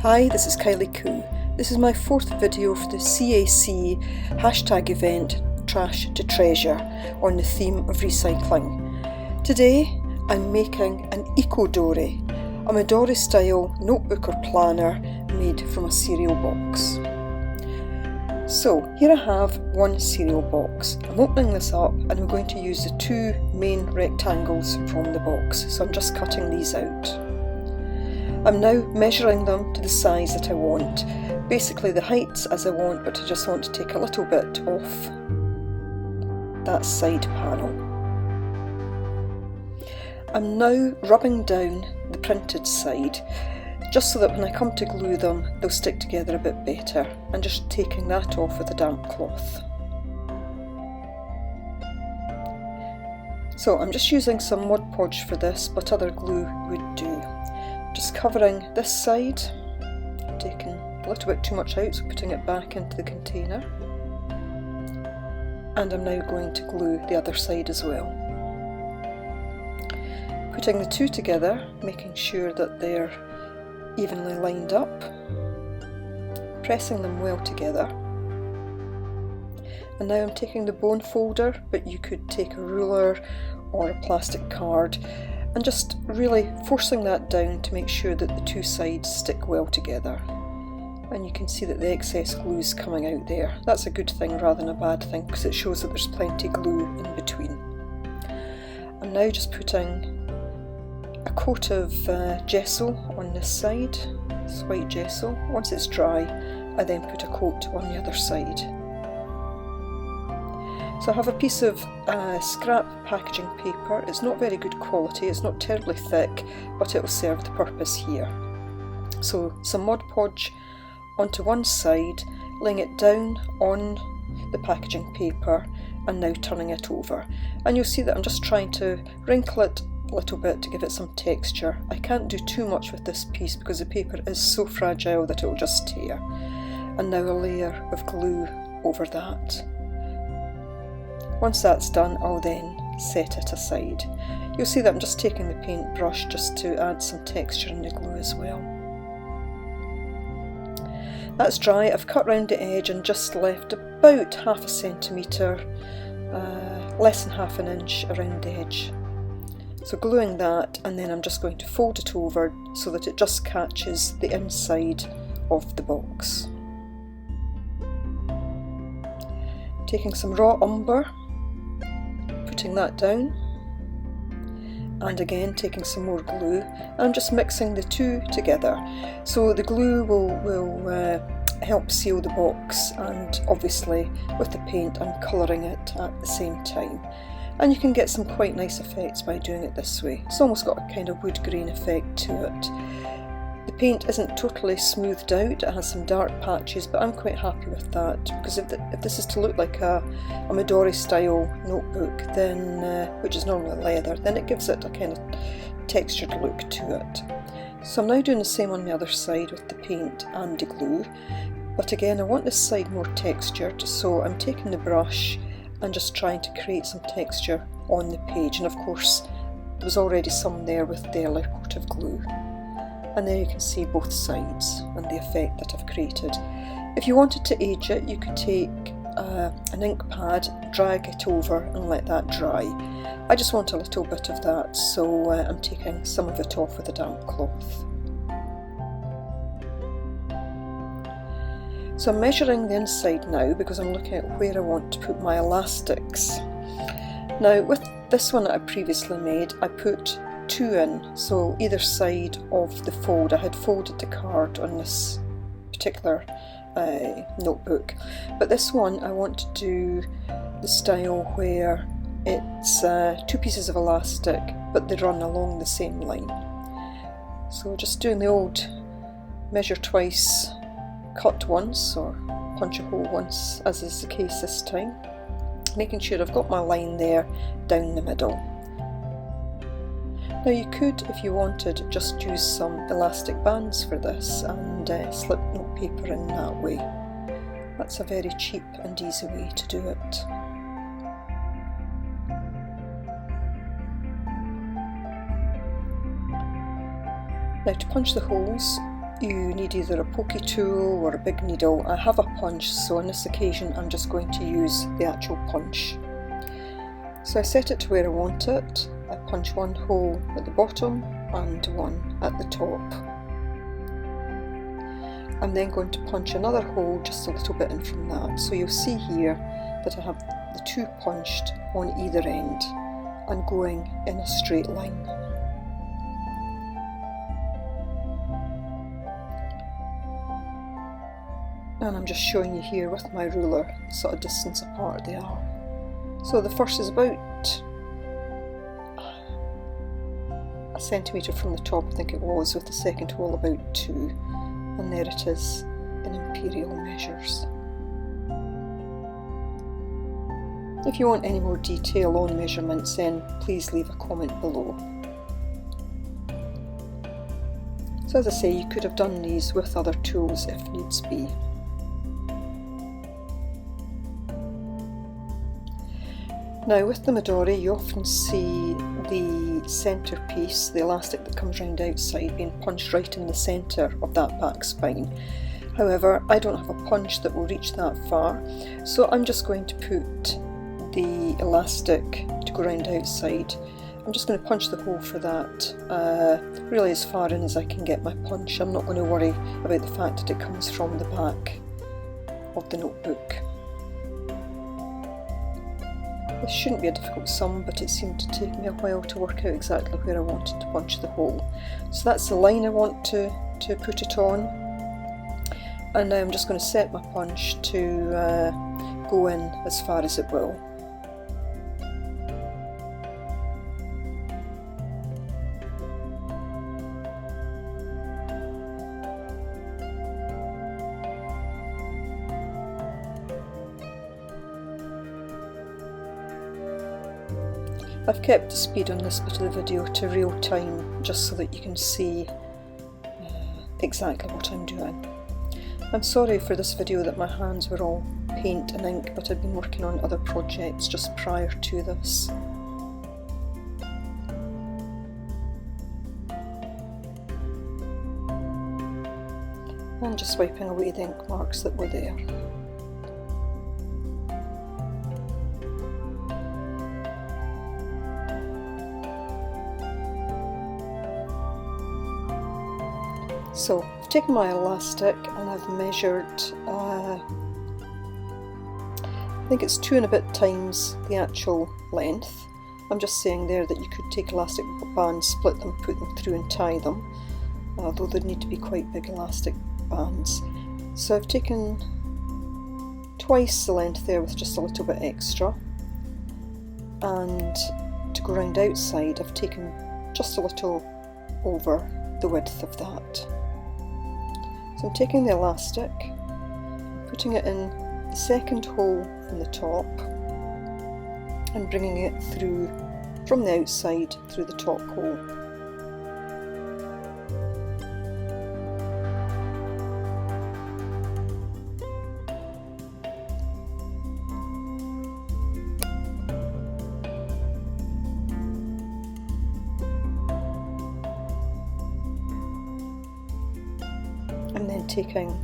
Hi, this is Kylie Koo. This is my fourth video for the CAC #event Trash to Treasure on the theme of recycling. Today I'm making an Eco Dori, a Midori style notebook or planner made from a cereal box. So here I have one cereal box. I'm opening this up and I'm going to use the two main rectangles from the box, so I'm just cutting these out. I'm now measuring them to the size that I want, basically the heights as I want, but I just want to take a little bit off that side panel. I'm now rubbing down the printed side, just so that when I come to glue them, they'll stick together a bit better, and just taking that off with a damp cloth. So I'm just using some Mod Podge for this, but other glue would do. Just covering this side, taking a little bit too much out, so putting it back into the container. And I'm now going to glue the other side as well. Putting the two together, making sure that they're evenly lined up, pressing them well together. And now I'm taking the bone folder, but you could take a ruler or a plastic card, and just really forcing that down to make sure that the two sides stick well together. And you can see that the excess glue is coming out there. That's a good thing rather than a bad thing, because it shows that there's plenty glue in between. I'm now just putting a coat of gesso on this side. It's white gesso. Once it's dry, I then put a coat on the other side. So I have a piece of scrap packaging paper. It's not very good quality, it's not terribly thick, but it will serve the purpose here. So some Mod Podge onto one side, laying it down on the packaging paper, and now turning it over. And you'll see that I'm just trying to wrinkle it a little bit to give it some texture. I can't do too much with this piece because the paper is so fragile that it will just tear. And now a layer of glue over that. Once that's done, I'll then set it aside. You'll see that I'm just taking the paintbrush just to add some texture in the glue as well. That's dry. I've cut round the edge and just left about half a centimetre, less than half an inch around the edge. So gluing that, and then I'm just going to fold it over so that it just catches the inside of the box. Taking some raw umber, putting that down, and again taking some more glue. I'm just mixing the two together, so the glue will help seal the box, and obviously with the paint I'm colouring it at the same time. And you can get some quite nice effects by doing it this way. It's almost got a kind of wood grain effect to it. The paint isn't totally smoothed out, it has some dark patches, but I'm quite happy with that, because if this is to look like a Midori style notebook, then which is normally leather, then it gives it a kind of textured look to it. So I'm now doing the same on the other side with the paint and the glue, but again I want this side more textured, so I'm taking the brush and just trying to create some texture on the page, and of course there was already some there with the earlier coat of glue. And there you can see both sides and the effect that I've created. If you wanted to age it, you could take an ink pad, drag it over and let that dry. I just want a little bit of that, so I'm taking some of it off with a damp cloth. So I'm measuring the inside now because I'm looking at where I want to put my elastics. Now with this one that I previously made, I put two in, so either side of the fold. I had folded the card on this particular notebook, but this one I want to do the style where it's two pieces of elastic but they run along the same line. So just doing the old measure twice, cut once, or punch a hole once, as is the case this time, making sure I've got my line there down the middle. Now you could, if you wanted, just use some elastic bands for this and slip note paper in that way. That's a very cheap and easy way to do it. Now to punch the holes, you need either a pokey tool or a big needle. I have a punch, so on this occasion I'm just going to use the actual punch. So I set it to where I want it. I punch one hole at the bottom and one at the top. I'm then going to punch another hole just a little bit in from that. So you'll see here that I have the two punched on either end and going in a straight line. And I'm just showing you here with my ruler the sort of distance apart they are. So the first is about a centimetre from the top, I think it was, with the second hole about 2. And there it is in imperial measures. If you want any more detail on measurements, then please leave a comment below. So as I say, you could have done these with other tools if needs be. Now with the Midori, you often see the centre piece, the elastic that comes round outside, being punched right in the centre of that back spine. However, I don't have a punch that will reach that far, so I'm just going to put the elastic to go round outside. I'm just going to punch the hole for that, really as far in as I can get my punch. I'm not going to worry about the fact that it comes from the back of the notebook. This shouldn't be a difficult sum, but it seemed to take me a while to work out exactly where I wanted to punch the hole. So that's the line I want to put it on. And now I'm just going to set my punch to go in as far as it will. I've kept the speed on this bit of the video to real time just so that you can see exactly what I'm doing. I'm sorry for this video that my hands were all paint and ink, but I've been working on other projects just prior to this. And just wiping away the ink marks that were there. So I've taken my elastic and I've measured, I think it's 2 and a bit times the actual length. I'm just saying there that you could take elastic bands, split them, put them through and tie them, although they need to be quite big elastic bands. So I've taken twice the length there with just a little bit extra, and to go round outside I've taken just a little over the width of that. So I'm taking the elastic, putting it in the second hole from the top and bringing it through from the outside through the top hole. And then taking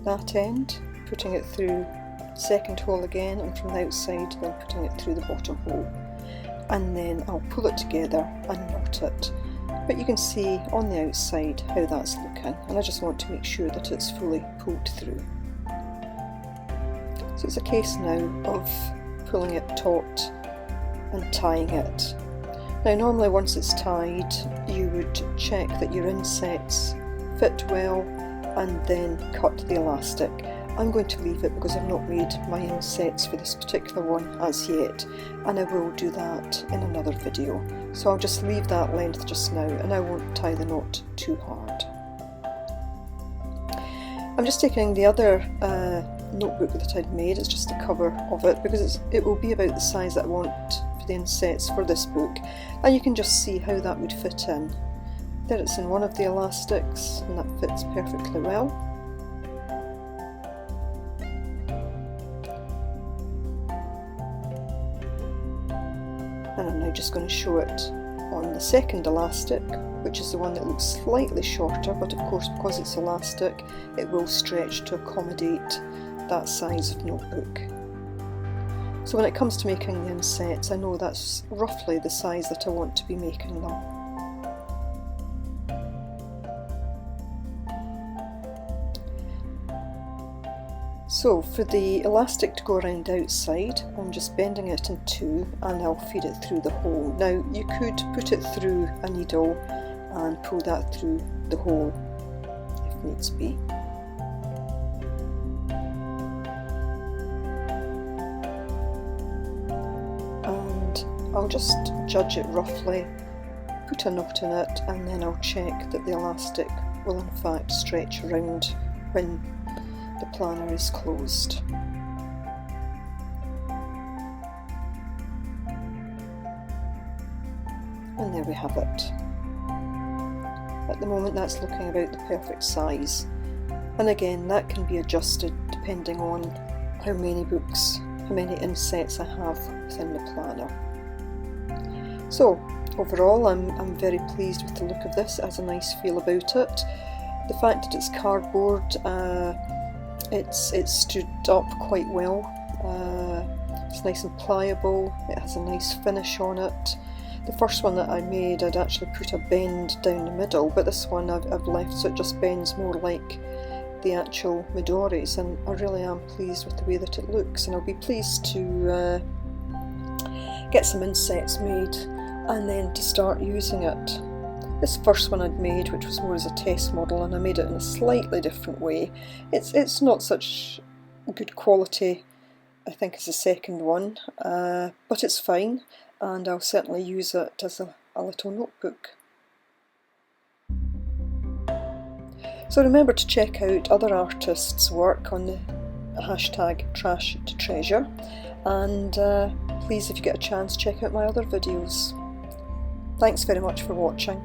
that end, putting it through the second hole again, and from the outside then putting it through the bottom hole. And then I'll pull it together and knot it. But you can see on the outside how that's looking, and I just want to make sure that it's fully pulled through. So it's a case now of pulling it taut and tying it. Now normally once it's tied you would check that your insets fit well and then cut the elastic. I'm going to leave it because I've not made my insets for this particular one as yet, and I will do that in another video. So I'll just leave that length just now and I won't tie the knot too hard. I'm just taking the other notebook that I'd made, it's just the cover of it, because it will be about the size that I want for the insets for this book, and you can just see how that would fit in. There it's in one of the elastics and that fits perfectly well. And I'm now just going to show it on the second elastic, which is the one that looks slightly shorter, but of course because it's elastic it will stretch to accommodate that size of notebook. So when it comes to making the insets, I know that's roughly the size that I want to be making them. So for the elastic to go around outside, I'm just bending it in two and I'll feed it through the hole. Now you could put it through a needle and pull that through the hole if needs be. And I'll just judge it roughly, put a knot in it, and then I'll check that the elastic will in fact stretch around when the planner is closed. And there we have it. At the moment that's looking about the perfect size, and again that can be adjusted depending on how many books, how many insets I have within the planner. So overall I'm very pleased with the look of this. It has a nice feel about it. The fact that it's cardboard, it's stood up quite well. It's nice and pliable, it has a nice finish on it. The first one that I made I'd actually put a bend down the middle, but this one I've left so it just bends more like the actual Midori's, and I really am pleased with the way that it looks, and I'll be pleased to get some insets made and then to start using it. This first one I'd made, which was more as a test model, and I made it in a slightly different way. It's not such good quality, I think, as the second one, but it's fine, and I'll certainly use it as a little notebook. So remember to check out other artists' work on the hashtag Trash to Treasure, and please, if you get a chance, check out my other videos. Thanks very much for watching.